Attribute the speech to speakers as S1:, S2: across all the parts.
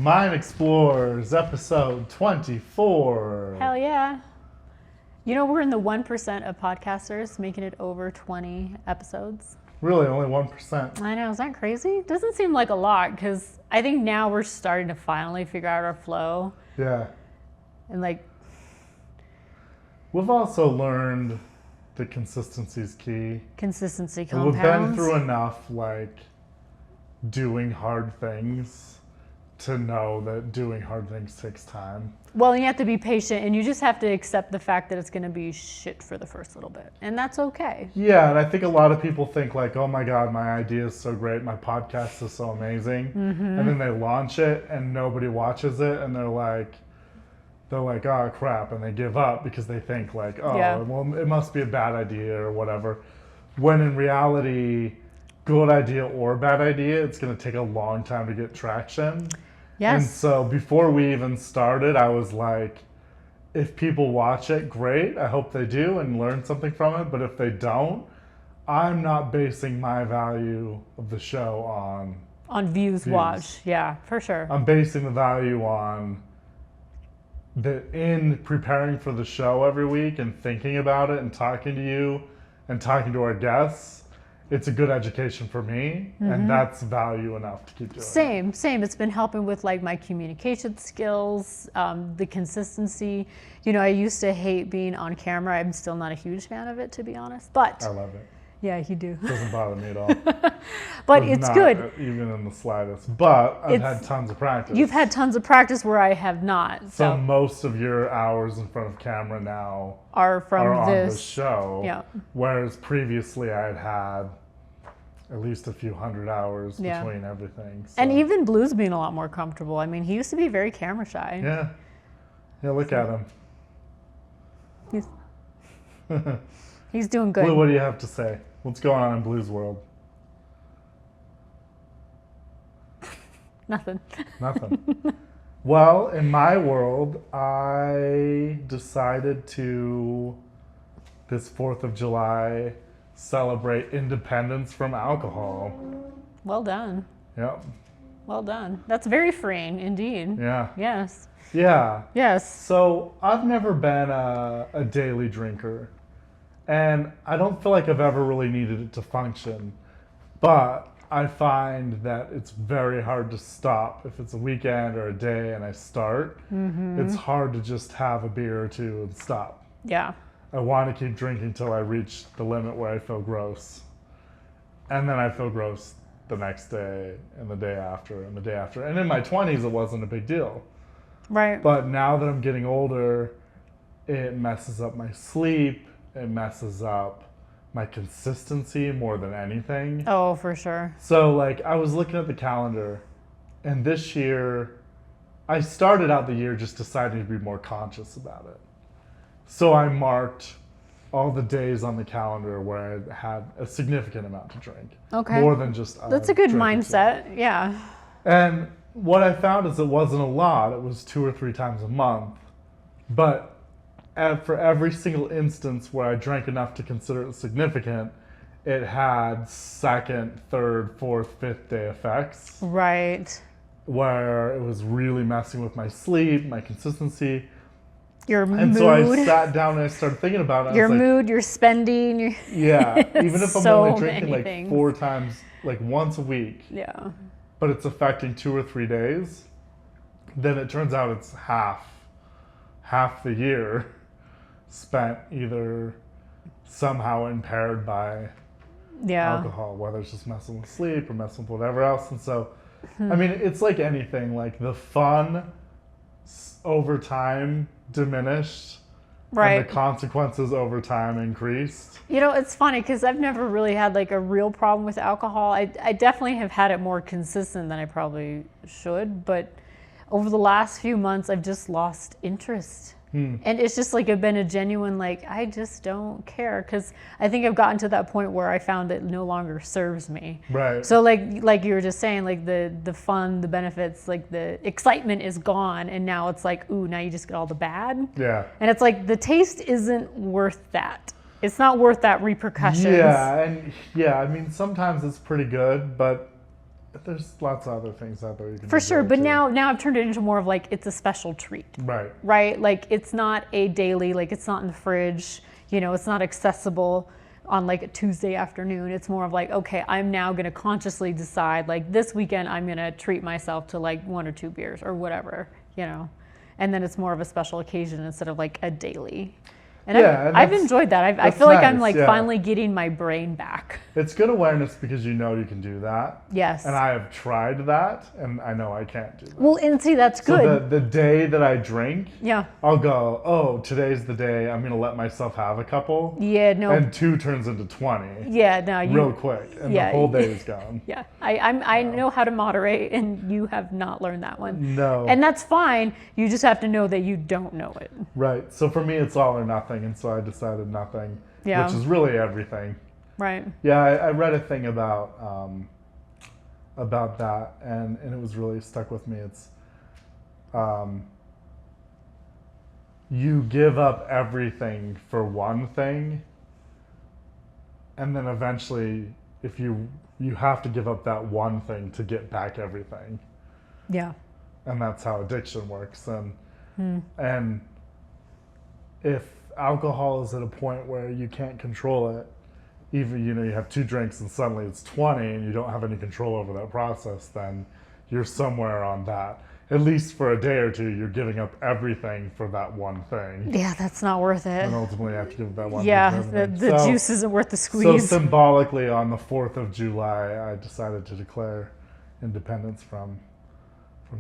S1: EX-Plorers, episode 24.
S2: Hell yeah. You know, we're in the 1% of podcasters making it over 20 episodes.
S1: Really, only 1%.
S2: I know, is that crazy? Doesn't seem like a lot, because I think now we're starting to finally figure out our flow.
S1: Yeah.
S2: And like...
S1: We've also learned that consistency is key.
S2: Consistency
S1: And
S2: compounds.
S1: we've been through enough, like, doing hard things to know that doing hard things takes time.
S2: Well, you have to be patient, and you just have to accept the fact that it's going to be shit for the first little bit. And that's okay.
S1: Yeah, and I think a lot of people think like, oh my God, my idea is so great, my podcast is so amazing. Mm-hmm. And then they launch it and nobody watches it, and they're like, oh crap, and they give up because they think like, oh, yeah, well, it must be a bad idea or whatever. When in reality, good idea or bad idea, it's going to take a long time to get traction.
S2: Yes.
S1: And so before we even started, I was like, if people watch it, great. I hope they do and learn something from it. But if they don't, I'm not basing my value of the show on
S2: views watched. Yeah, for sure.
S1: I'm basing the value on that in preparing for the show every week and thinking about it and talking to you and talking to our guests. It's a good education for me, and that's value enough to keep doing it.
S2: Same. It's been helping with like my communication skills, the consistency. You know, I used to hate being on camera. I'm still not a huge fan of it, to be honest. But
S1: I love it.
S2: Yeah, you do.
S1: It doesn't bother me at all.
S2: But it's
S1: not
S2: good.
S1: Even in the slightest. But I've had tons of practice.
S2: You've had tons of practice where I have not.
S1: So most of your hours in front of camera now
S2: are on
S1: this show.
S2: Yeah.
S1: Whereas previously I had at least a few hundred hours between everything. So.
S2: And even Blue's being a lot more comfortable. I mean, he used to be very camera shy.
S1: Yeah. Yeah, look at him.
S2: He's doing good.
S1: Blue, what do you have to say? What's going on in Blue's world?
S2: Nothing.
S1: Well, in my world, I decided to, this 4th of July, celebrate independence from alcohol.
S2: Well done.
S1: Yep.
S2: Well done. That's very freeing, indeed.
S1: Yeah.
S2: Yes.
S1: Yeah.
S2: Yes.
S1: So I've never been a daily drinker, and I don't feel like I've ever really needed it to function, but I find that it's very hard to stop. If it's a weekend or a day and I start, it's hard to just have a beer or two and stop.
S2: Yeah.
S1: I want to keep drinking till I reach the limit where I feel gross. And then I feel gross the next day and the day after and the day after. And in my 20s, it wasn't a big deal.
S2: Right.
S1: But now that I'm getting older, it messes up my sleep. It messes up my consistency more than anything.
S2: Oh, for sure.
S1: So like I was looking at the calendar, and this year, I started out the year just deciding to be more conscious about it. So I marked all the days on the calendar where I had a significant amount to drink.
S2: Okay.
S1: More than just
S2: That's a good mindset, yeah.
S1: And what I found is it wasn't a lot. It was 2 or 3 times a month. But for every single instance where I drank enough to consider it significant, it had second, third, fourth, fifth day effects.
S2: Right.
S1: Where it was really messing with my sleep, my consistency.
S2: Your mood.
S1: And so I sat down and I started thinking about it.
S2: Your mood, your spending.
S1: Yeah, even if I'm
S2: so
S1: only drinking like 4 times, like once a week.
S2: Yeah.
S1: But it's affecting 2 or 3 days, then it turns out it's half the year spent either somehow impaired by alcohol, whether it's just messing with sleep or messing with whatever else. And so, I mean, it's like anything, like the fun over time diminished,
S2: right,
S1: and the consequences over time increased.
S2: You know, it's funny because I've never really had like a real problem with alcohol. I definitely have had it more consistent than I probably should, but over the last few months I've just lost interest. And it's just like been a genuine like, I just don't care, because I think I've gotten to that point where I found it no longer serves me.
S1: Right.
S2: So like you were just saying, like the fun, the benefits, like the excitement is gone, and now it's like, ooh, now you just get all the bad.
S1: Yeah.
S2: And it's like the taste isn't worth that. It's not worth that repercussions.
S1: Yeah, and I mean sometimes it's pretty good, but There's lots of other things out there you can
S2: For sure,
S1: enjoy,
S2: but
S1: too.
S2: now I've turned it into more of like it's a special treat,
S1: Right.
S2: right? Like it's not a daily, like it's not in the fridge, it's not accessible on like a Tuesday afternoon. It's more of like, okay, I'm now going to consciously decide like this weekend I'm going to treat myself to like 1 or 2 beers or whatever, and then it's more of a special occasion instead of like a daily. And
S1: Yeah,
S2: I've enjoyed that. I
S1: that's
S2: feel like I'm
S1: nice,
S2: like
S1: yeah.
S2: finally getting my brain back.
S1: It's good awareness because you can do that.
S2: Yes.
S1: And I have tried that, and I know I can't do that.
S2: Well, and see, that's good.
S1: So the day that I drink,
S2: Yeah.
S1: I'll go, oh, today's the day I'm going to let myself have a couple.
S2: Yeah, no.
S1: And 2 turns into 20
S2: Yeah, no.
S1: real quick, and the whole day is gone.
S2: Yeah, I know how to moderate, and you have not learned that one.
S1: No.
S2: And that's fine. You just have to know that you don't know it.
S1: Right. So for me, it's all or nothing, and so I decided nothing,
S2: Yeah.
S1: which is really everything.
S2: Right.
S1: Yeah, I read a thing about that, and it was really stuck with me. It's you give up everything for one thing, and then eventually, if you have to give up that one thing to get back everything,
S2: Yeah.
S1: and that's how addiction works. And if alcohol is at a point where you can't control it, even you have 2 drinks and suddenly it's 20 and you don't have any control over that process, then you're somewhere on that. At least for a day or 2, you're giving up everything for that one thing.
S2: Yeah, that's not worth it.
S1: And ultimately you have to give that one
S2: Yeah,
S1: thing. for
S2: the
S1: everything.
S2: juice isn't worth the
S1: So
S2: squeeze.
S1: symbolically on the 4th of July, I decided to declare independence from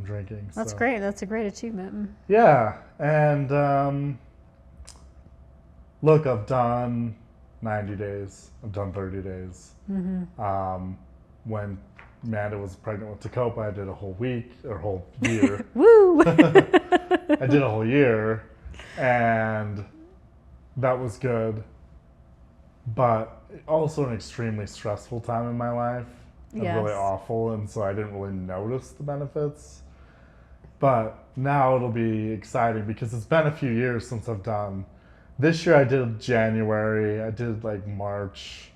S1: drinking.
S2: That's
S1: So,
S2: great. That's a great achievement.
S1: yeah, and look, I've done 90 days. I've done 30 days. When Amanda was pregnant with Tacopa, I did a whole week or whole year.
S2: Woo!
S1: I did a whole year, and that was good, but also an extremely stressful time in my life. And
S2: Yes.
S1: really awful, and so I didn't really notice the benefits. But now it'll be exciting because it's been a few years since I've done. This year I did January, I did like March,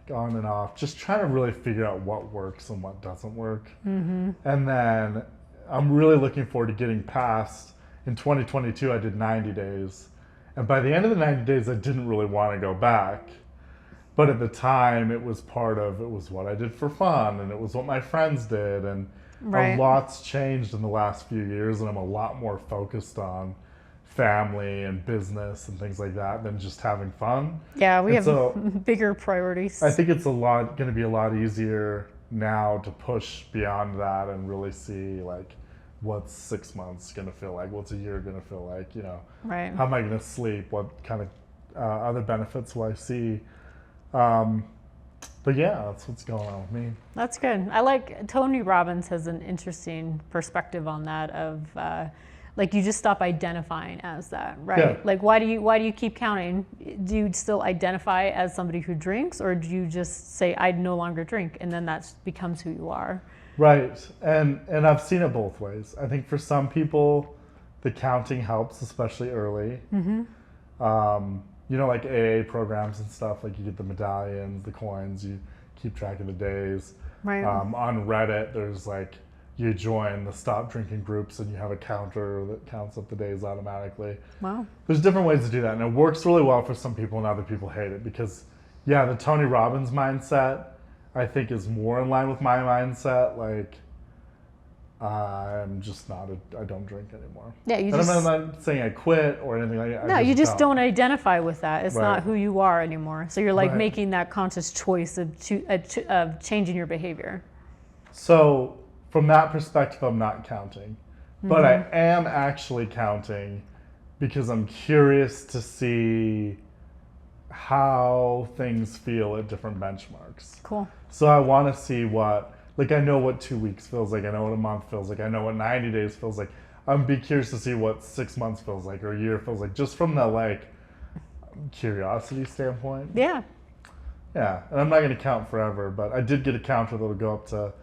S1: like on and off, just trying to really figure out what works and what doesn't work. And then I'm really looking forward to getting past. In 2022 I did 90 days, and by the end of the 90 days I didn't really want to go back. But at the time, it was what I did for fun, and it was what my friends did, and
S2: Right.
S1: a lot's changed in the last few years, and I'm a lot more focused on family and business and things like that than just having fun.
S2: Yeah, we
S1: And
S2: have
S1: so
S2: bigger priorities.
S1: I think it's going to be a lot easier now to push beyond that and really see like what's 6 months going to feel like, what's a year going to feel like,
S2: Right.
S1: how am I going to sleep, what kind of other benefits will I see. But yeah, that's what's going on with me.
S2: That's good. I like Tony Robbins has an interesting perspective on that of like you just stop identifying as that, right?
S1: Yeah.
S2: Like why do you keep counting? Do you still identify as somebody who drinks, or do you just say I no longer drink, and then that becomes who you are?
S1: Right, and I've seen it both ways. I think for some people, the counting helps, especially early. Like AA programs and stuff, like you get the medallions, the coins, you keep track of the days.
S2: Right.
S1: On Reddit, there's like, you join the stop drinking groups and you have a counter that counts up the days automatically.
S2: Wow.
S1: There's different ways to do that, and it works really well for some people and other people hate it because, yeah, the Tony Robbins mindset, I think, is more in line with my mindset. Like, I'm just I don't drink anymore.
S2: Yeah, you
S1: And
S2: just
S1: I'm not saying I quit or anything like that.
S2: no, you just don't identify with that. It's not
S1: Right.
S2: who you are anymore. So you're like
S1: Right.
S2: making that conscious choice of changing your behavior.
S1: So from that perspective, I'm not counting, but I am actually counting because I'm curious to see how things feel at different benchmarks.
S2: Cool.
S1: So I want to see I know what 2 weeks feels like. I know what a month feels like. I know what 90 days feels like. I'm be curious to see what 6 months feels like or a year feels like, just from the curiosity standpoint.
S2: Yeah.
S1: Yeah, and I'm not going to count forever, but I did get a counter that'll go up to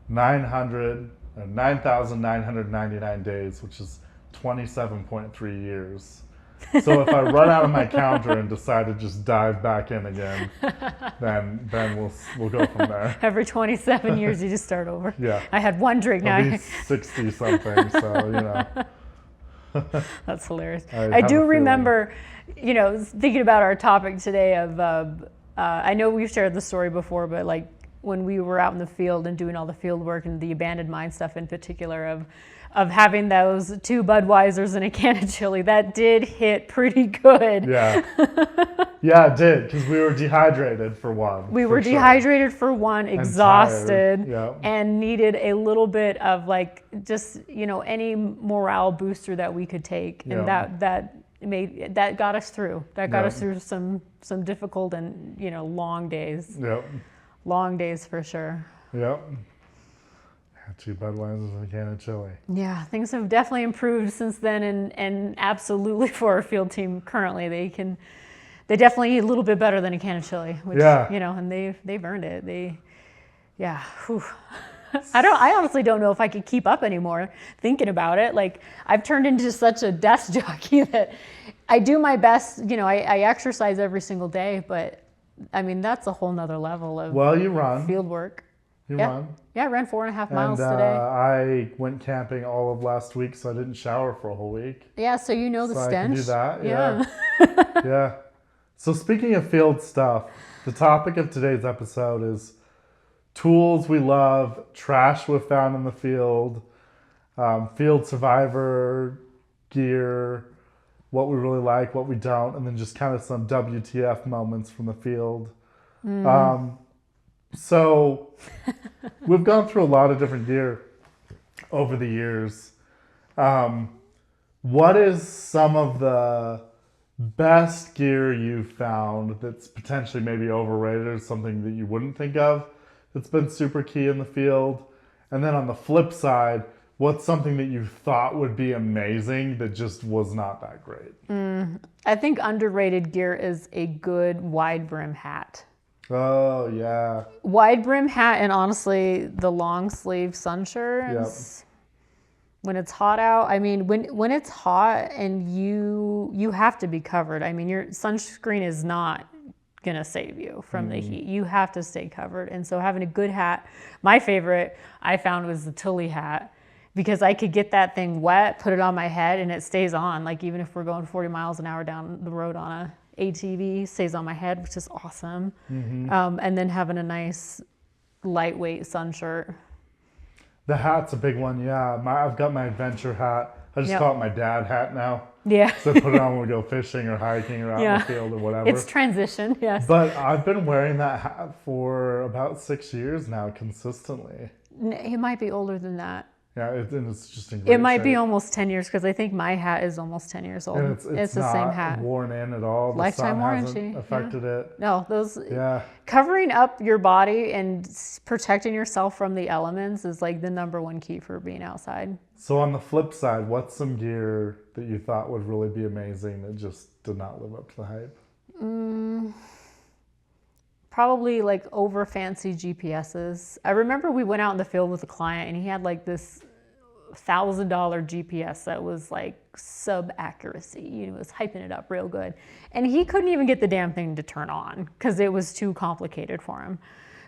S1: 9,999 days, which is 27.3 years. So if I run out of my counter and decide to just dive back in again, then we'll go from there.
S2: Every 27 years, you just start over.
S1: Yeah.
S2: I had one drink now.
S1: I'll be 60 something, so
S2: That's hilarious.
S1: I
S2: I
S1: have
S2: do
S1: a
S2: remember, thinking about our topic today of, I know we've shared the story before, but like when we were out in the field and doing all the field work and the abandoned mine stuff in particular of having those 2 Budweisers and a can of chili, that did hit pretty good.
S1: Yeah. Yeah, it did, because we were dehydrated for one.
S2: We were dehydrated for one, exhausted,
S1: Yeah.
S2: and needed a little bit of like just any morale booster that we could take, and that got us through. That got us through some difficult and long days.
S1: Yep.
S2: Long days for sure.
S1: Yep. 2 Budweisers and a can of chili.
S2: Yeah, things have definitely improved since then, and absolutely for our field team currently, they definitely eat a little bit better than a can of chili, which and they've earned it. Whew. I honestly don't know if I could keep up anymore thinking about it. Like, I've turned into such a desk jockey that I do my best. I exercise every single day, but I mean, that's a whole nother level of
S1: you run.
S2: field work.
S1: You run.
S2: Yeah, I ran 4.5 miles
S1: and,
S2: today.
S1: I went camping all of last week, so I didn't shower for a whole week.
S2: Yeah, so the
S1: So
S2: stench.
S1: I can do that.
S2: Yeah.
S1: Yeah. So speaking of field stuff, the topic of today's episode is tools we love, trash we've found in the field, field survivor gear, what we really like, what we don't, and then just kind of some WTF moments from the field. So we've gone through a lot of different gear over the years. What is some of the best gear you've found that's potentially maybe overrated or something that you wouldn't think of that's been super key in the field? And then on the flip side, what's something that you thought would be amazing that just was not that great?
S2: I think underrated gear is a good wide brim hat.
S1: Oh, yeah.
S2: Wide brim hat, and honestly, the long sleeve sun shirts. When it's hot out, I mean, when it's hot and you have to be covered. I mean, your sunscreen is not gonna save you from the heat. You have to stay covered, and so having a good hat. My favorite I found was the Tully hat, because I could get that thing wet, put it on my head, and it stays on. Like, even if we're going 40 miles an hour down the road on a ATV, stays on my head, which is awesome. And then having a nice lightweight sun shirt.
S1: The hat's a big one, yeah. I've got my adventure hat. I just call it my dad hat now.
S2: Yeah.
S1: So I put it on when we go fishing or hiking or out in the field or whatever.
S2: It's transition, yes.
S1: But I've been wearing that hat for about 6 years now consistently.
S2: It might be older than that.
S1: Yeah, it's just in great
S2: It might be
S1: shape.
S2: almost 10 years, because I think my hat is almost 10 years old.
S1: And it's
S2: the
S1: not
S2: same hat.
S1: worn in at all. The
S2: Lifetime
S1: sun
S2: warranty,
S1: hasn't affected it.
S2: No, those
S1: Yeah.
S2: covering up your body and protecting yourself from the elements is like the #1 key for being outside.
S1: So on the flip side, what's some gear that you thought would really be amazing that just did not live up to the hype?
S2: Probably like over fancy GPSs. I remember we went out in the field with a client and he had like this $1,000 GPS that was like sub accuracy. He was hyping it up real good. And he couldn't even get the damn thing to turn on because it was too complicated for him.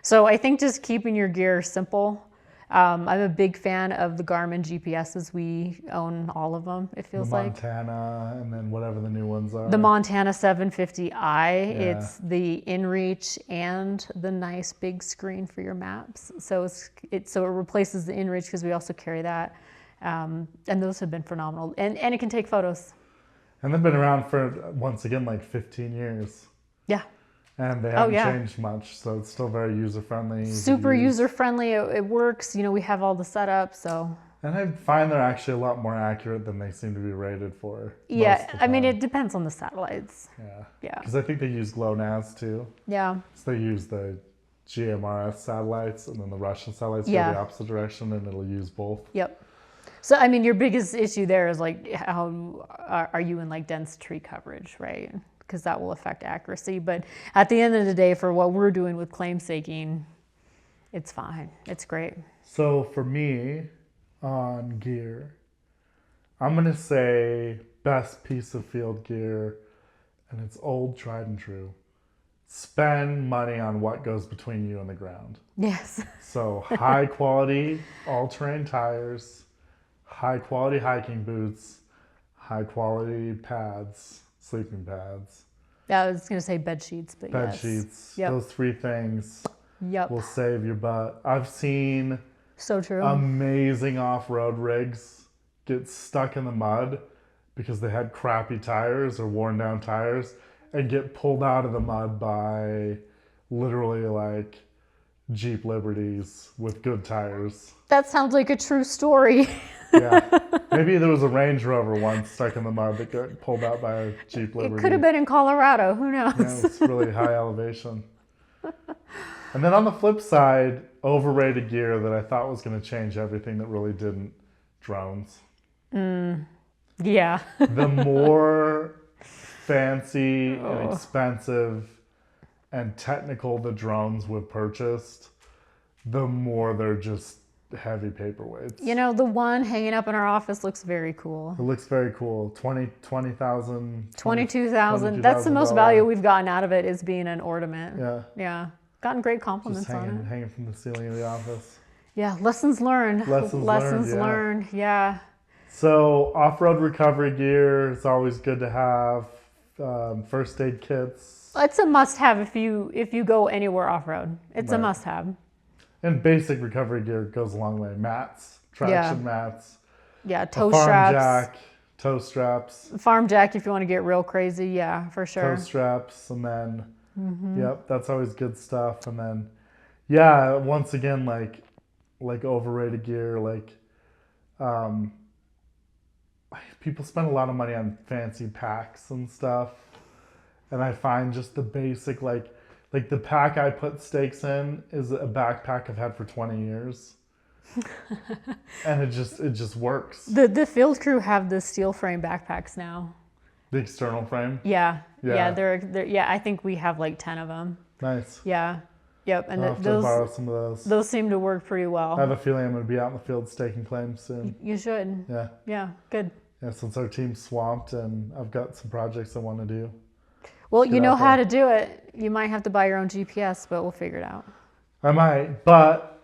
S2: So I think just keeping your gear simple. I'm a big fan of the Garmin GPSs. We own all of them, it feels like.
S1: Montana, and then whatever the new ones are.
S2: The Montana 750i,
S1: Yeah.
S2: It's the InReach and the nice big screen for your maps. So it replaces the InReach, because we also carry that. And those have been phenomenal. And it can take photos.
S1: And they've been around for, once again, like 15 years.
S2: Yeah.
S1: And they haven't changed much, so it's still very user-friendly.
S2: Super user-friendly. It works. We have all the setup, so.
S1: And I find they're actually a lot more accurate than they seem to be rated for.
S2: Yeah, I mean, it depends on the satellites. Yeah.
S1: Because I think they use GLONASS too.
S2: Yeah.
S1: So they use the GMRS satellites, and then the Russian satellites go the opposite direction, and it'll use both.
S2: Yep. So, I mean, your biggest issue there is like, how are you in like dense tree coverage, right? Because that will affect accuracy. But at the end of the day, for what we're doing with claim staking, it's fine. It's great.
S1: So for me, on gear, I'm going to say best piece of field gear, and it's old, tried and true. Spend money on what goes between you and the ground.
S2: Yes.
S1: So high quality all-terrain tires, high quality hiking boots, high quality pads, sleeping pads.
S2: Yeah, I was going to say bed sheets, but
S1: Bed
S2: yes.
S1: sheets.
S2: Yep.
S1: Those 3 things
S2: Yep.
S1: will save your butt. I've seen
S2: So true.
S1: amazing off-road rigs get stuck in the mud because they had crappy tires or worn down tires and get pulled out of the mud by literally like Jeep Liberties with good tires.
S2: That sounds like a true story.
S1: Yeah. Maybe there was a Range Rover once stuck in the mud that got pulled out by a Jeep Liberty.
S2: It could have been in Colorado. Who knows?
S1: Yeah, it's really high elevation. And then on the flip side, overrated gear that I thought was going to change everything that really didn't, drones.
S2: Yeah.
S1: The more fancy and expensive and technical the drones we've purchased, the more they're just heavy paperweights.
S2: You know, the one hanging up in our office looks very cool.
S1: It looks very cool. 20,000.
S2: 22,000. That's the most value we've gotten out of it, is being an ornament.
S1: Yeah.
S2: Yeah. Gotten great compliments
S1: Just
S2: on it.
S1: hanging from the ceiling of the office.
S2: Yeah. Lessons learned.
S1: Lessons
S2: learned. Yeah.
S1: So off-road recovery gear is always good to have. First aid kits.
S2: It's a must-have if you go anywhere off-road. It's a
S1: Right.
S2: must-have.
S1: And basic recovery gear goes a long way. Mats, traction mats,
S2: Yeah, toe
S1: farm
S2: straps.
S1: jack, toe straps,
S2: Farm jack if you want to get real crazy. Yeah, for sure.
S1: toe straps, and then, yep, that's always good stuff. And then, yeah, once again, like overrated gear, people spend a lot of money on fancy packs and stuff. And I find just the basic, like the pack I put steaks in is a backpack I've had for 20 years. And it just works.
S2: The field crew have the steel frame backpacks now.
S1: The external frame.
S2: Yeah.
S1: Yeah.
S2: They're yeah, I think we have like 10 of them.
S1: Nice.
S2: Yeah. Yep. And
S1: I'll have to borrow some of those.
S2: Those seem to work pretty well.
S1: I have a feeling I'm going to be out in the field staking claims soon.
S2: You should.
S1: Yeah.
S2: Yeah. Good.
S1: Yeah, since our team's swamped and I've got some projects I want to do.
S2: Well, you know
S1: out
S2: how
S1: there.
S2: to do it. You might have to buy your own GPS, but we'll figure it out.
S1: I might, but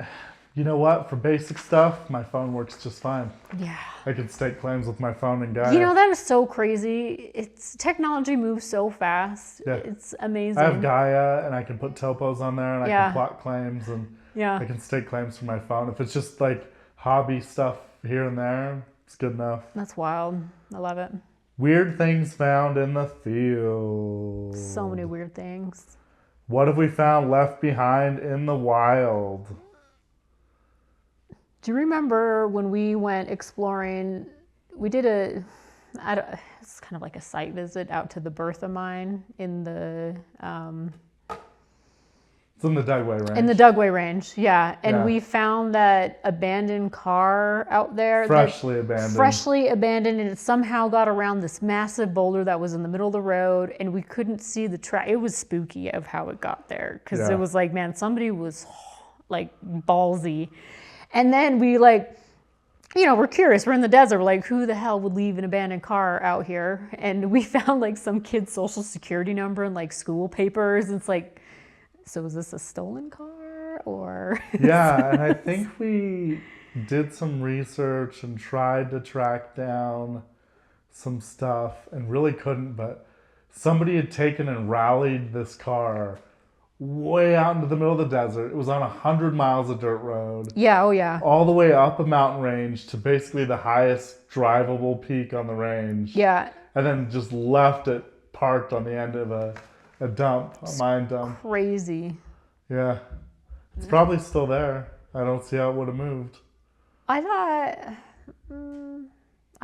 S1: you know what? For basic stuff, my phone works just fine.
S2: Yeah.
S1: I can stake claims with my phone and Gaia.
S2: You know, that is so crazy. Technology moves so fast.
S1: Yeah.
S2: It's amazing.
S1: I have Gaia and I can put topos on there and I
S2: Yeah.
S1: can plot claims and
S2: Yeah.
S1: I can stake claims from my phone. If it's just like hobby stuff here and there, it's good enough.
S2: That's wild. I love it.
S1: Weird things found in the field.
S2: So many weird things.
S1: What have we found left behind in the wild?
S2: Do you remember when we went exploring? We did it's kind of like a site visit out to the Bertha mine in the
S1: It's in the Dugway Range.
S2: in the Dugway Range, yeah. And
S1: Yeah.
S2: we found that abandoned car out there.
S1: Freshly abandoned.
S2: Freshly abandoned, and it somehow got around this massive boulder that was in the middle of the road, and we couldn't see the track. It was spooky of how it got there, because
S1: Yeah.
S2: it was like, man, somebody was like ballsy. And then we like, we're curious. We're in the desert. We're like, who the hell would leave an abandoned car out here? And we found like some kid's social security number and like school papers. And it's like, so is this a stolen car or?
S1: Yeah, and I think we did some research and tried to track down some stuff and really couldn't, but somebody had taken and rallied this car way out into the middle of the desert. It was on 100 miles of dirt road.
S2: Yeah, oh yeah.
S1: All the way up a mountain range to basically the highest drivable peak on the range.
S2: Yeah.
S1: And then just left it parked on the end of a dump, a mine dump.
S2: Crazy.
S1: Yeah. It's probably still there. I don't see how it would have moved.
S2: I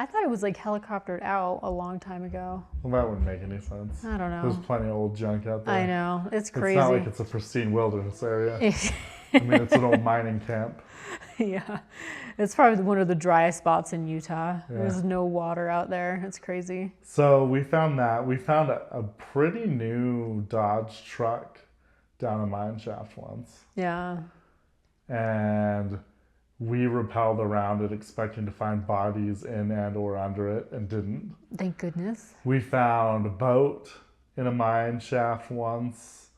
S2: thought it was like helicoptered out a long time ago.
S1: Well, that wouldn't make any sense.
S2: I don't know.
S1: There's plenty of old junk out there.
S2: I know. It's crazy.
S1: It's not like it's a pristine wilderness area. I mean, it's an old mining camp.
S2: Yeah. It's probably one of the driest spots in Utah.
S1: Yeah.
S2: There's no water out there. It's crazy.
S1: So we found that. We found a pretty new Dodge truck down a mine shaft once.
S2: Yeah.
S1: And We rappelled around it expecting to find bodies in and or under it and didn't.
S2: Thank goodness.
S1: We found a boat in a mine shaft once,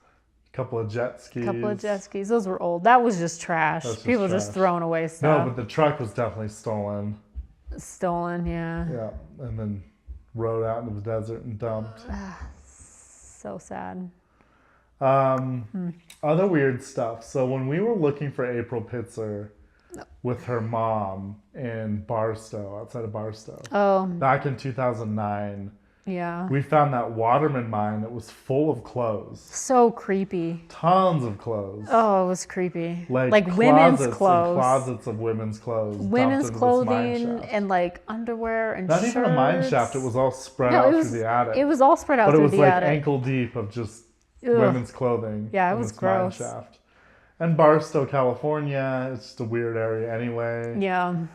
S1: a couple of jet skis.
S2: Those were old. That was just trash.
S1: That's just
S2: People
S1: trash.
S2: just throwing away stuff.
S1: No, but the truck was definitely stolen.
S2: Stolen, yeah.
S1: Yeah, and then rode out into the desert and dumped.
S2: So sad.
S1: Other weird stuff. So when we were looking for April Pitzer with her mom in Barstow, outside of Barstow, back in 2009,
S2: yeah,
S1: we found that Waterman mine that was full of clothes.
S2: So creepy.
S1: Tons of clothes.
S2: Oh, it was creepy.
S1: Like
S2: women's clothes.
S1: Closets of women's clothes.
S2: Women's clothing and like underwear and
S1: Not
S2: shirts.
S1: even a mine shaft. It was all spread out through the attic.
S2: It was all spread out through the attic.
S1: But it was like ankle deep of just women's clothing.
S2: Yeah, it was gross.
S1: Mine shaft. And Barstow, California, it's just a weird area anyway.
S2: Yeah.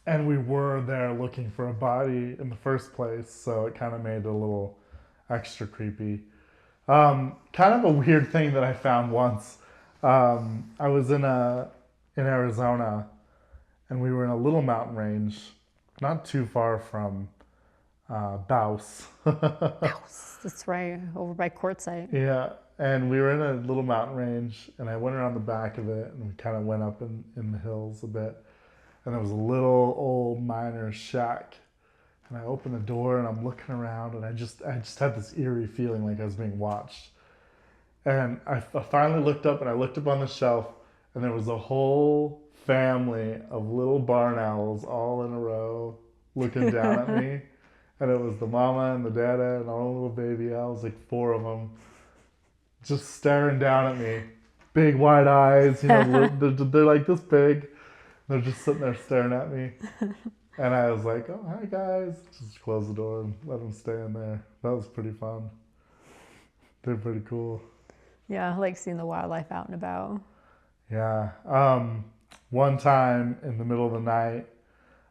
S1: And we were there looking for a body in the first place, so it kind of made it a little extra creepy. Kind of a weird thing that I found once. I was in Arizona, and we were in a little mountain range, not too far from Baus.
S2: Baus, that's right, over by Quartzsite.
S1: Yeah, and we were in a little mountain range, and I went around the back of it, and we kind of went up in the hills a bit. And there was a little old miner's shack. And I opened the door and I'm looking around and I just had this eerie feeling like I was being watched. And I finally looked up and I looked up on the shelf and there was a whole family of little barn owls all in a row looking down at me. And it was the mama and the dada and all the little baby owls, like 4 of them, just staring down at me. Big wide eyes, you know, they're like this big. They're just sitting there staring at me. And I was like, oh, hi, guys. Just close the door and let them stay in there. That was pretty fun. They're pretty cool.
S2: Yeah, I like seeing the wildlife out and about.
S1: Yeah. One time in the middle of the night,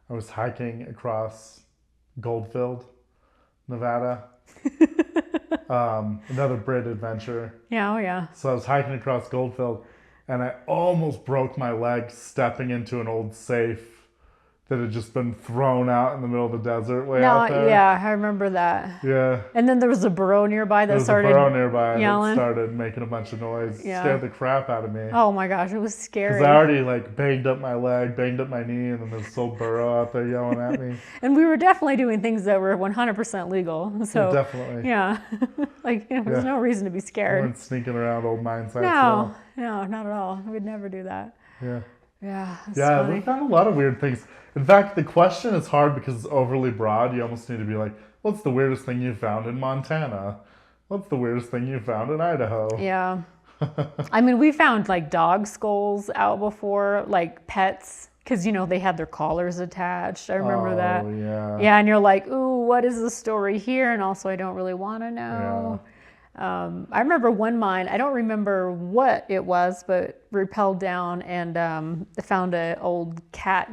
S1: I was hiking across Goldfield, Nevada. Another Brit adventure.
S2: Yeah, oh yeah.
S1: So I was hiking across Goldfield. And I almost broke my leg stepping into an old safe that had just been thrown out in the middle of the desert out there.
S2: Yeah, I remember that.
S1: Yeah.
S2: And then there was a burro nearby that started
S1: yelling. There was a burro nearby
S2: that
S1: started making a bunch of noise. Yeah. Scared the crap out of me.
S2: Oh my gosh, it was scary.
S1: Because I already banged up my leg, banged up my knee, and then there's this old burro out there yelling at me.
S2: And we were definitely doing things that were 100% legal. So
S1: yeah, definitely.
S2: Yeah. There's no reason to be scared.
S1: We weren't sneaking around old mine sites.
S2: No, not at all. We'd never do that.
S1: Yeah.
S2: Yeah.
S1: Yeah, we found a lot of weird things. In fact, the question is hard because it's overly broad. You almost need to be like, what's the weirdest thing you found in Montana? What's the weirdest thing you found in Idaho?
S2: Yeah. I mean, we found dog skulls out before, pets, because, they had their collars attached. I remember that.
S1: Yeah.
S2: Yeah, and you're like, ooh, what is the story here? And also, I don't really want to know. Yeah. I remember one mine, I don't remember what it was, but rappelled down and found an old cat,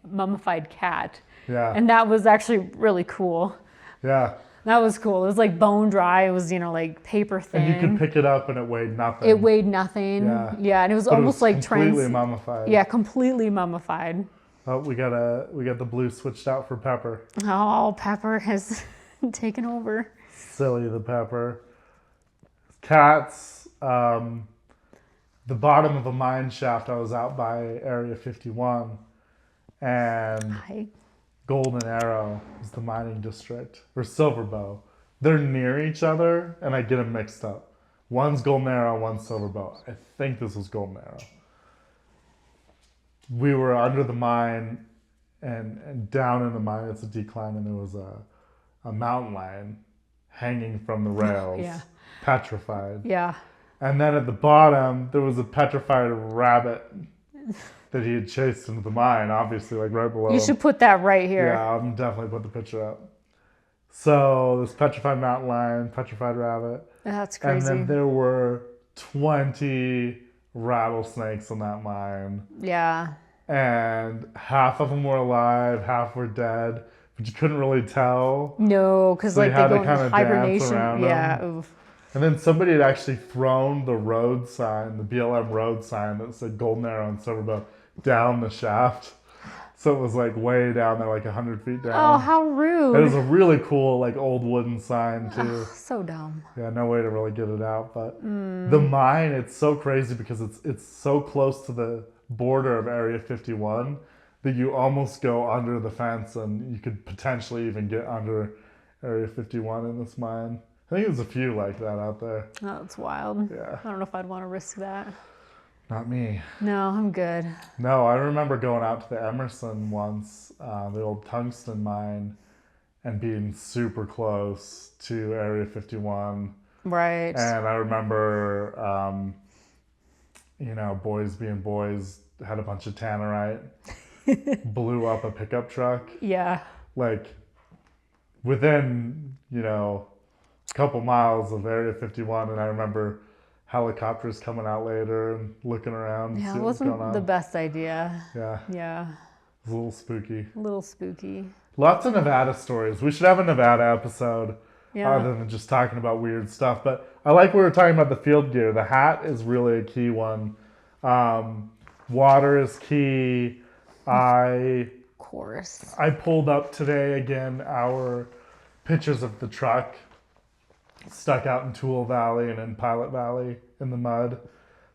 S2: mummified cat.
S1: Yeah.
S2: And that was actually really cool.
S1: Yeah.
S2: That was cool. It was bone dry. It was, paper thin.
S1: And you could pick it up and it weighed nothing.
S2: It weighed nothing. Yeah. And it was almost
S1: completely mummified.
S2: Yeah, completely mummified.
S1: Oh, we got the blue switched out for Pepper.
S2: Oh, Pepper has taken over.
S1: Silly the Pepper. Cats, the bottom of a mine shaft. I was out by Area 51, and Golden Arrow is the mining district, or Silverbow. They're near each other, and I get them mixed up. One's Golden Arrow, one's Silverbow. I think this was Golden Arrow. We were under the mine, and down in the mine, it's a decline, and there was a mountain lion hanging from the rails.
S2: Yeah.
S1: Petrified.
S2: Yeah.
S1: And then at the bottom, there was a petrified rabbit that he had chased into the mine, obviously, right below.
S2: You should put that right here.
S1: Yeah, I'll definitely put the picture up. So, this petrified mountain lion, petrified rabbit.
S2: That's crazy.
S1: And then there were 20 rattlesnakes in that mine.
S2: Yeah.
S1: And half of them were alive, half were dead, but you couldn't really tell.
S2: No, because
S1: so
S2: they go
S1: into
S2: hibernation.
S1: Dance around
S2: Yeah.
S1: them.
S2: Oof.
S1: And then somebody had actually thrown the road sign, the BLM road sign that said Golden Arrow and Silverbow down the shaft. So it was like way down there, like 100 feet down.
S2: Oh, how rude.
S1: It was a really cool, like old wooden sign too.
S2: So dumb.
S1: Yeah, no way to really get it out. But the mine, it's so crazy because it's so close to the border of Area 51 that you almost go under the fence and you could potentially even get under Area 51 in this mine. I think there's a few like that out there.
S2: Oh, that's wild.
S1: Yeah.
S2: I don't know if I'd want to risk that.
S1: Not me.
S2: No, I'm good.
S1: No, I remember going out to the Emerson once, the old tungsten mine, and being super close to Area 51.
S2: Right.
S1: And I remember, boys being boys, had a bunch of tannerite, blew up a pickup truck.
S2: Yeah.
S1: Like, within, a couple miles of Area 51, and I remember helicopters coming out later and looking around.
S2: Yeah,
S1: see
S2: it
S1: what's going
S2: wasn't
S1: on.
S2: the best idea.
S1: Yeah.
S2: Yeah.
S1: It was a little spooky.
S2: A little spooky.
S1: Lots of Nevada stories. We should have a Nevada episode
S2: Yeah.
S1: other than just talking about weird stuff. But I like we were talking about the field gear. The hat is really a key one. Water is key.
S2: Of course.
S1: I pulled up today again our pictures of the truck stuck out in Toole Valley and in Pilot Valley in the mud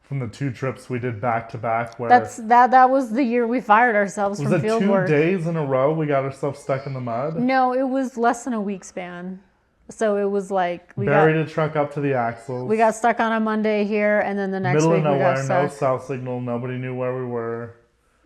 S1: from the 2 trips we did back to back. Where
S2: That was the year we fired ourselves
S1: was
S2: from
S1: it
S2: field
S1: 2
S2: work.
S1: days in a row we got ourselves stuck in the mud?
S2: No, it was less than a week span. So it was like
S1: buried a truck up to the axles.
S2: We got stuck on a Monday here, and then the next
S1: Middle
S2: week
S1: of
S2: we got
S1: nowhere,
S2: stuck.
S1: no cell signal. Nobody knew where we were.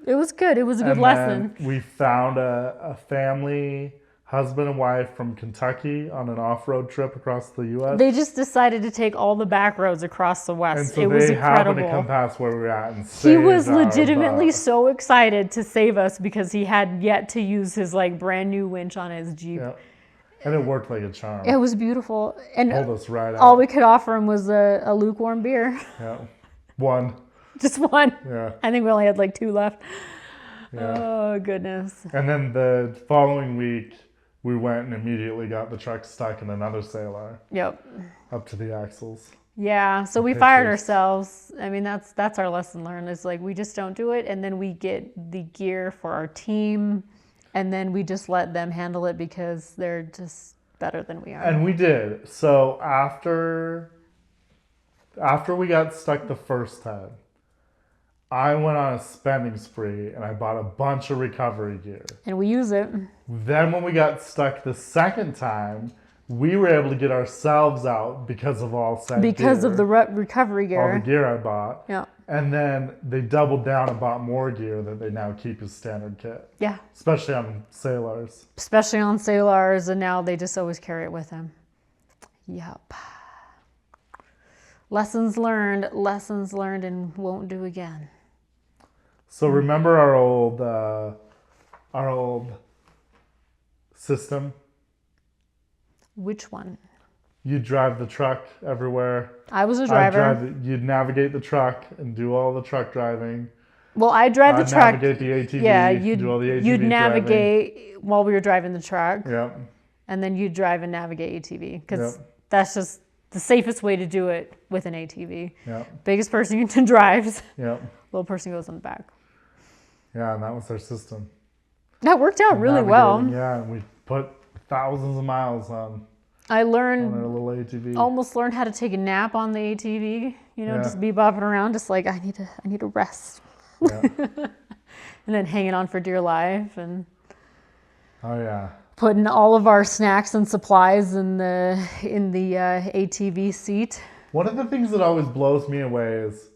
S2: It was good. It was a good
S1: And
S2: lesson.
S1: then we found a family, husband and wife from Kentucky on an off-road trip across the U.S.
S2: They just decided to take all the back roads across the West.
S1: And so
S2: it was
S1: they happened
S2: incredible.
S1: to come past where we were at and
S2: He
S1: saved
S2: was
S1: our
S2: legitimately
S1: butt.
S2: so excited to save us because he had yet to use his brand new winch on his Jeep.
S1: Yeah. And it worked like a charm.
S2: It was beautiful. And
S1: Pulled us right out.
S2: all we could offer him was a lukewarm beer.
S1: Yeah. One.
S2: Just one.
S1: Yeah.
S2: I think we only had 2 left.
S1: Yeah.
S2: Oh, goodness.
S1: And then the following week, we went and immediately got the truck stuck in another sailor
S2: Yep.
S1: up to the axles.
S2: Yeah, so we fired ourselves. I mean, that's our lesson learned. It's we just don't do it, and then we get the gear for our team, and then we just let them handle it because they're just better than we are.
S1: And we did. So after we got stuck the first time, I went on a spending spree and I bought a bunch of recovery gear.
S2: And we use it.
S1: Then when we got stuck the second time, we were able to get ourselves out because of all said
S2: Because
S1: gear.
S2: of the recovery gear.
S1: All the gear I bought.
S2: Yeah.
S1: And then they doubled down and bought more gear that they now keep as standard kit.
S2: Yeah.
S1: Especially on sailors.
S2: Especially on sailors, and now they just always carry it with them. Yep. Lessons learned, and won't do again.
S1: So remember our old system?
S2: Which one?
S1: You'd drive the truck everywhere.
S2: I was a driver.
S1: You'd navigate the truck and do all the truck driving.
S2: Well, I drive the truck.
S1: Navigate the ATV.
S2: Yeah,
S1: do all the ATV
S2: you'd
S1: driving.
S2: navigate while we were driving the truck.
S1: Yep.
S2: And then you'd drive and navigate ATV because
S1: Yep.
S2: that's just the safest way to do it with an ATV.
S1: Yep.
S2: Biggest person drives.
S1: Yep.
S2: Little person goes on the back.
S1: Yeah, and that was our system.
S2: That worked out really well.
S1: Navigating, yeah, and we put thousands of miles on
S2: I
S1: our
S2: learned,
S1: little ATV.
S2: almost learned how to take a nap on the ATV.
S1: Yeah.
S2: Just be bopping around, just I need to rest.
S1: Yeah.
S2: And then hanging on for dear life and
S1: Oh yeah.
S2: putting all of our snacks and supplies in the ATV seat.
S1: One of the things that always blows me away is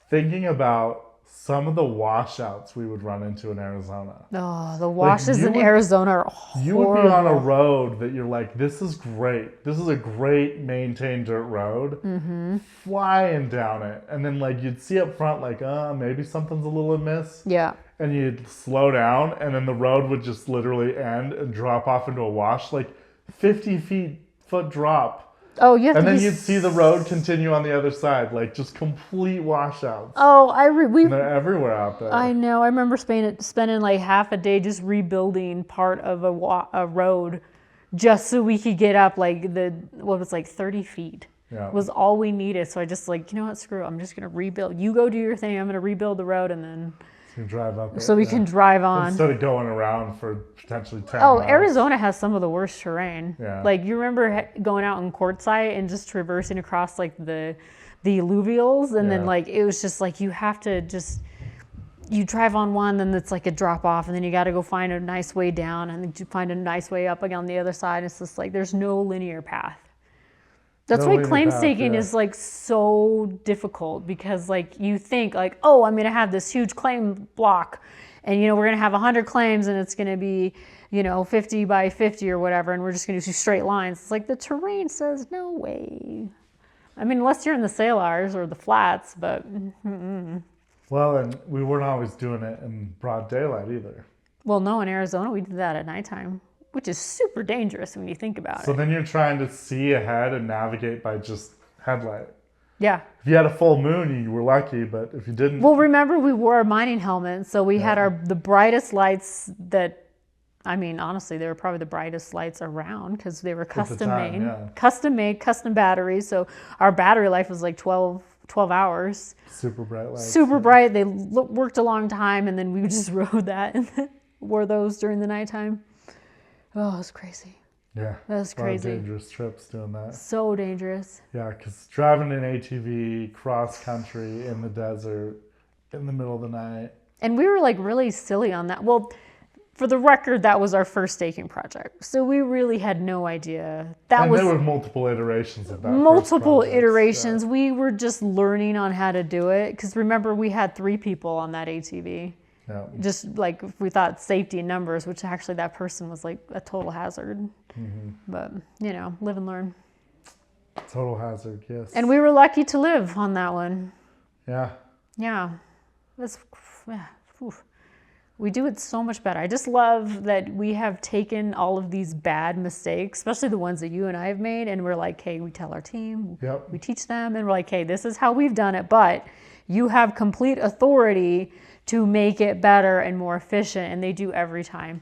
S1: thinking about some of the washouts we would run into in Arizona.
S2: Oh, the washes
S1: you
S2: in
S1: would-
S2: Arizona are horrible.
S1: You would be on a road that you're like, this is great. This is a great maintained dirt road. Mm-hmm. Flying down it. And then you'd see up front maybe something's a little amiss.
S2: Yeah.
S1: And you'd slow down and then the road would just literally end and drop off into a wash, 50 foot drop.
S2: Oh, you have
S1: And
S2: to
S1: then
S2: be
S1: you'd see the road continue on the other side, just complete washouts.
S2: Oh,
S1: And they're everywhere out there.
S2: I know. I remember spending half a day just rebuilding part of a road just so we could get up 30 feet.
S1: Yeah.
S2: was all we needed. So I just like, you know what, screw it. I'm just going to rebuild. You go do your thing. I'm going to rebuild the road, and then
S1: So you drive up it,
S2: so we can drive on.
S1: Instead of going around for potentially 10
S2: Oh,
S1: miles.
S2: Arizona has some of the worst terrain.
S1: Yeah.
S2: Like, you remember going out in Quartzsite and just traversing across like the alluvials, and then
S1: Yeah.
S2: like it was just like you have to just you drive on one, then it's like a drop off, and then you got to go find a nice way down, and then you find a nice way up again on the other side. It's just like there's no linear path. That's why claim staking is like so difficult, because like you think like, oh, I'm gonna have this huge claim block, and we're gonna have 100 claims, and it's gonna be 50 by 50 or whatever, and we're just gonna do straight lines. It's like the terrain says no way. I mean, unless you're in the salars or the flats, but.
S1: Well, and we weren't always doing it in broad daylight either.
S2: Well, no, in Arizona we did that at nighttime, which is super dangerous when you think about
S1: So
S2: it.
S1: then you're trying to see ahead and navigate by just headlight.
S2: Yeah.
S1: If you had a full moon, you were lucky, but if you didn't...
S2: Well, remember we wore a mining helmet, so we had the brightest lights that, I mean, honestly, they were probably the brightest lights around, because they were custom made.
S1: Yeah.
S2: Custom made, custom batteries, so our battery life was like 12 hours.
S1: Super bright lights.
S2: Super bright. They worked a long time, and then we just rode that and wore those during the nighttime. Oh, it was crazy.
S1: Yeah.
S2: That was crazy.
S1: A lot of dangerous trips doing that.
S2: So dangerous.
S1: Yeah, because driving an ATV cross country in the desert in the middle of the night.
S2: And we were like really silly on that. Well, for the record, that was our first staking project. So we really had no idea. There
S1: were multiple iterations of that.
S2: Multiple iterations. Yeah. We were just learning on how to do it. Because remember, we had 3 people on that ATV.
S1: Yeah.
S2: Just like we thought safety in numbers, which actually that person was like a total hazard. Mm-hmm. But, live and learn.
S1: Total hazard, yes.
S2: And we were lucky to live on that one.
S1: Yeah.
S2: Yeah. We do it so much better. I just love that we have taken all of these bad mistakes, especially the ones that you and I have made, and we're like, hey, we tell our team, we teach them, and we're like, hey, this is how we've done it, but you have complete authority to make it better and more efficient, and they do every time.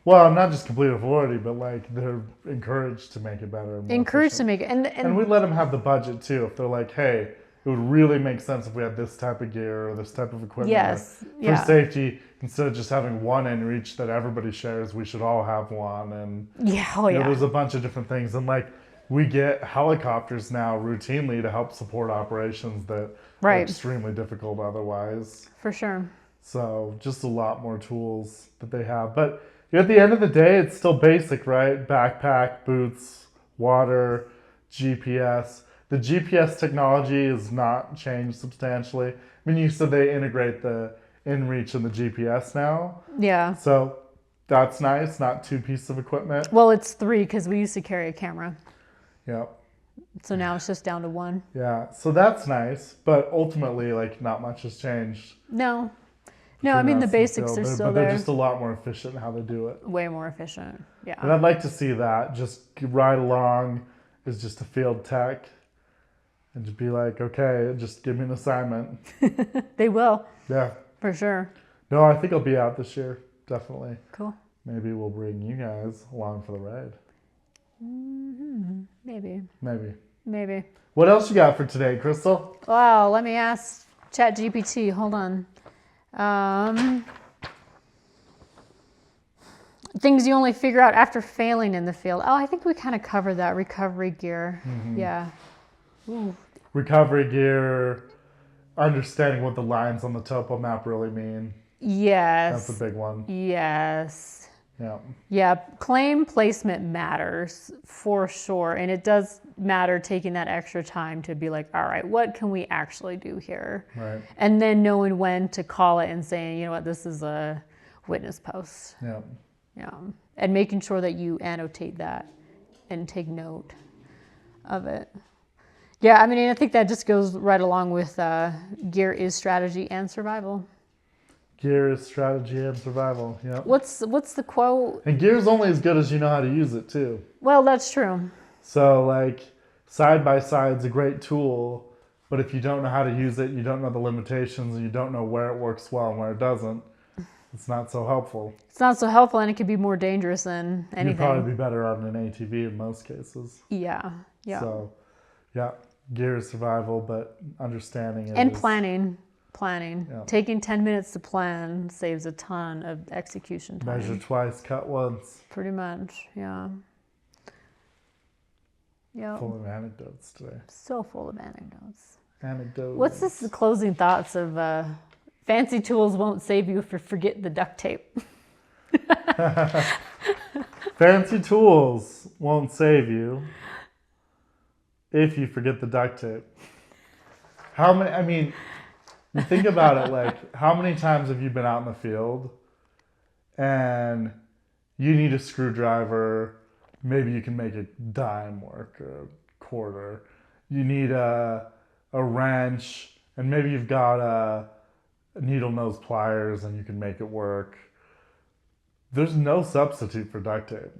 S1: Well, not just complete authority, but like they're encouraged to make it better. And more
S2: encouraged
S1: efficient.
S2: To make it.
S1: And we let them have the budget too. If they're like, hey, it would really make sense if we had this type of gear or this type of equipment.
S2: Yes.
S1: For safety, instead of just having one inReach that everybody shares, we should all have one. And there's a bunch of different things. And like we get helicopters now routinely to help support operations that are extremely difficult otherwise.
S2: For sure.
S1: So just a lot more tools that they have. But at the end of the day, it's still basic, right? Backpack, boots, water, GPS. The GPS technology has not changed substantially. I mean, you said they integrate the inReach and the GPS now.
S2: Yeah.
S1: So that's nice, not 2 pieces of equipment.
S2: Well, it's 3 because we used to carry a camera.
S1: Yeah.
S2: So now it's just down to 1.
S1: Yeah, so that's nice, but ultimately, like, not much has changed.
S2: No, I mean, the basics are still there.
S1: But they're just a lot more efficient in how they do it.
S2: Way more efficient, yeah.
S1: And I'd like to see that. Just ride along as just a field tech and just be like, okay, just give me an assignment.
S2: They will.
S1: Yeah.
S2: For sure.
S1: No, I think I'll be out this year, definitely.
S2: Cool.
S1: Maybe we'll bring you guys along for the ride.
S2: Mm-hmm. Maybe.
S1: What else you got for today, Crystal?
S2: Wow, let me ask ChatGPT. Hold on. Things you only figure out after failing in the field. Oh, I think we kind of covered that. Recovery gear. Mm-hmm. Yeah. Ooh.
S1: Recovery gear, understanding what the lines on the topo map really mean.
S2: Yes.
S1: That's a big one.
S2: Yes.
S1: Yeah.
S2: Yeah, claim placement matters for sure. And it does matter taking that extra time to be like, all right, what can we actually do here?
S1: Right.
S2: And then knowing when to call it and saying, you know what, this is a witness post.
S1: Yeah.
S2: Yeah. And making sure that you annotate that and take note of it. Yeah, I mean, I think that just goes right along with gear is strategy and survival.
S1: Gear is strategy and survival. Yeah.
S2: What's the quote?
S1: And gear is only as good as you know how to use it too.
S2: Well, that's true.
S1: So like side by side is a great tool, but if you don't know how to use it, you don't know the limitations, and you don't know where it works well and where it doesn't, it's not so helpful.
S2: It's not so helpful, and it could be more dangerous than anything.
S1: You'd probably be better on an ATV in most cases.
S2: Yeah. Yeah.
S1: So, yeah. gear is survival, but understanding it
S2: And
S1: is-
S2: planning.
S1: Yeah.
S2: Taking 10 minutes to plan saves a ton of execution time.
S1: Measure twice, cut once.
S2: Pretty much, yeah. Yeah.
S1: Full of anecdotes today.
S2: So full of anecdotes.
S1: Anecdotes.
S2: What's the closing thoughts of fancy tools won't save you if you forget the duct tape?
S1: Fancy tools won't save you if you forget the duct tape. How many, I mean, you think about it, like, how many times have you been out in the field and you need a screwdriver, maybe you can make a dime work or a quarter. You need a wrench, and maybe you've got a needle nose pliers and you can make it work. There's no substitute for duct tape.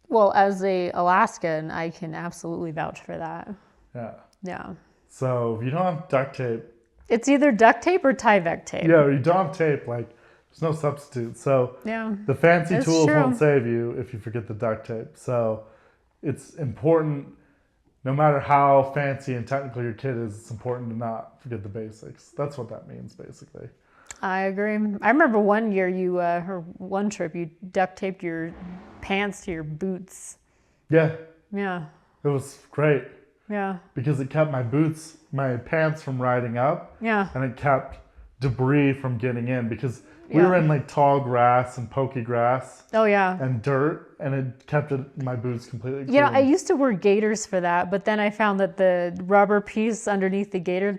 S2: Well, as a Alaskan, I can absolutely vouch for that.
S1: Yeah.
S2: Yeah.
S1: So if you don't have duct tape,
S2: It's either duct tape or Tyvek tape.
S1: yeah, you don't have tape, like, there's no substitute. So
S2: Yeah.
S1: the fancy
S2: It's
S1: tools
S2: true.
S1: won't save you if you forget the duct tape. So it's important, no matter how fancy and technical your kit is, it's important to not forget the basics. That's what that means, basically.
S2: I agree. I remember one year or one trip, you duct taped your pants to your boots.
S1: Yeah,
S2: Yeah.
S1: it was great
S2: Yeah.
S1: because it kept my pants from riding up,
S2: Yeah.
S1: and it kept debris from getting in because we
S2: Yeah.
S1: were in like tall grass and pokey grass
S2: Oh, yeah.
S1: and dirt, and it kept my boots completely clean.
S2: You know, I used to wear gaiters for that, but then I found that the rubber piece underneath the gaiter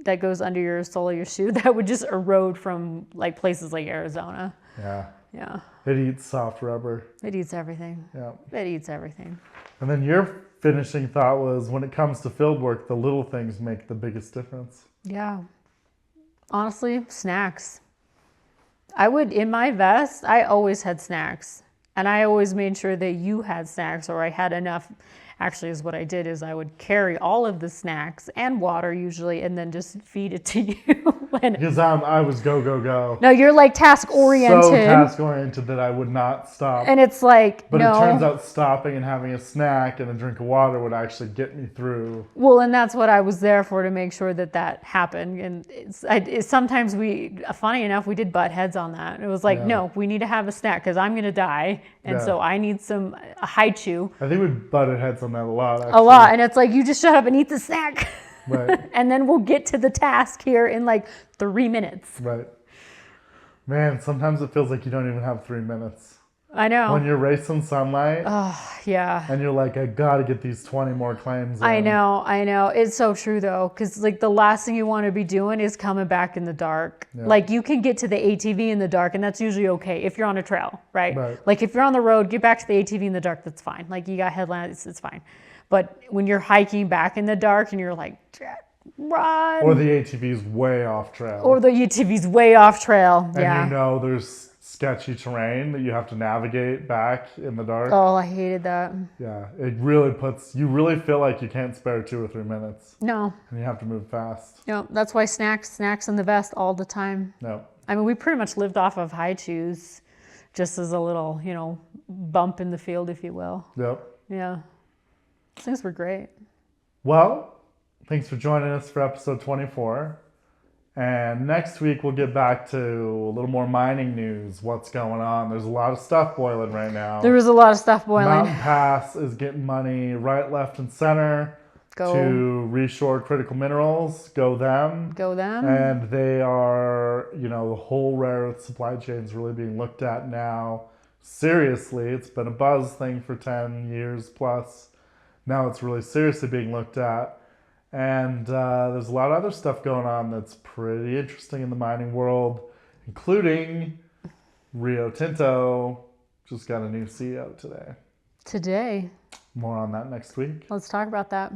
S2: that goes under your sole of your shoe, that would just erode from like places like Arizona.
S1: Yeah,
S2: Yeah.
S1: it eats soft rubber.
S2: It eats everything.
S1: Yeah.
S2: It eats everything.
S1: And then your finishing thought was, when it comes to field work, the little things make the biggest difference.
S2: Yeah. Honestly, snacks. In my vest, I always had snacks. And I always made sure that you had snacks, or I had enough. Actually, is what I did is I would carry all of the snacks and water usually, and then just feed it to you.
S1: Because I was go.
S2: No, you're like task oriented.
S1: So task oriented that I would not stop.
S2: And it's like,
S1: But
S2: no.
S1: it turns out stopping and having a snack and a drink of water would actually get me through.
S2: Well, and that's what I was there for, to make sure that happened. And sometimes funny enough, we did butt heads on that. It was like,
S1: Yeah.
S2: no, we need to have a snack because I'm going to die. And
S1: Yeah.
S2: so I need a high chew.
S1: I think we butted heads on that a lot, actually.
S2: A lot. And it's like, you just shut up and eat the snack.
S1: Right.
S2: And then we'll get to the task here in like 3 minutes.
S1: Right. Man, sometimes it feels like you don't even have 3 minutes.
S2: I know.
S1: When you're racing sunlight
S2: Yeah.
S1: and you're like, I got to get these 20 more claims in.
S2: I know. It's so true though, because like the last thing you want to be doing is coming back in the dark.
S1: Yeah.
S2: Like you can get to the ATV in the dark, and that's usually okay if you're on a trail, right?
S1: Right.
S2: Like if you're on the road, get back to the ATV in the dark. That's fine. Like you got headlights, it's fine. But when you're hiking back in the dark and you're like, run,
S1: Or the ATV's way off trail.
S2: or the ATV's way off trail.
S1: And
S2: Yeah.
S1: you know there's sketchy terrain that you have to navigate back in the dark.
S2: Oh, I hated that.
S1: Yeah, it really you really feel like you can't spare 2 or 3 minutes.
S2: No.
S1: And you have to move fast.
S2: No, that's why snacks in the vest all the time.
S1: No.
S2: I mean, we pretty much lived off of high chews, just as a little, bump in the field, if you will.
S1: Yep.
S2: Yeah. Things were great.
S1: Well, thanks for joining us for episode 24. And next week we'll get back to a little more mining news. What's going on? There's a lot of stuff boiling right now.
S2: There was a lot of stuff boiling.
S1: Mountain Pass is getting money right, left, and center
S2: Go.
S1: to reshore critical minerals. Go them.
S2: Go them.
S1: And they are, the whole rare earth supply chain is really being looked at now. Seriously, it's been a buzz thing for 10 years plus. Now it's really seriously being looked at. And there's a lot of other stuff going on that's pretty interesting in the mining world, including Rio Tinto just got a new CEO today.
S2: Today.
S1: More on that next week.
S2: Let's talk about that.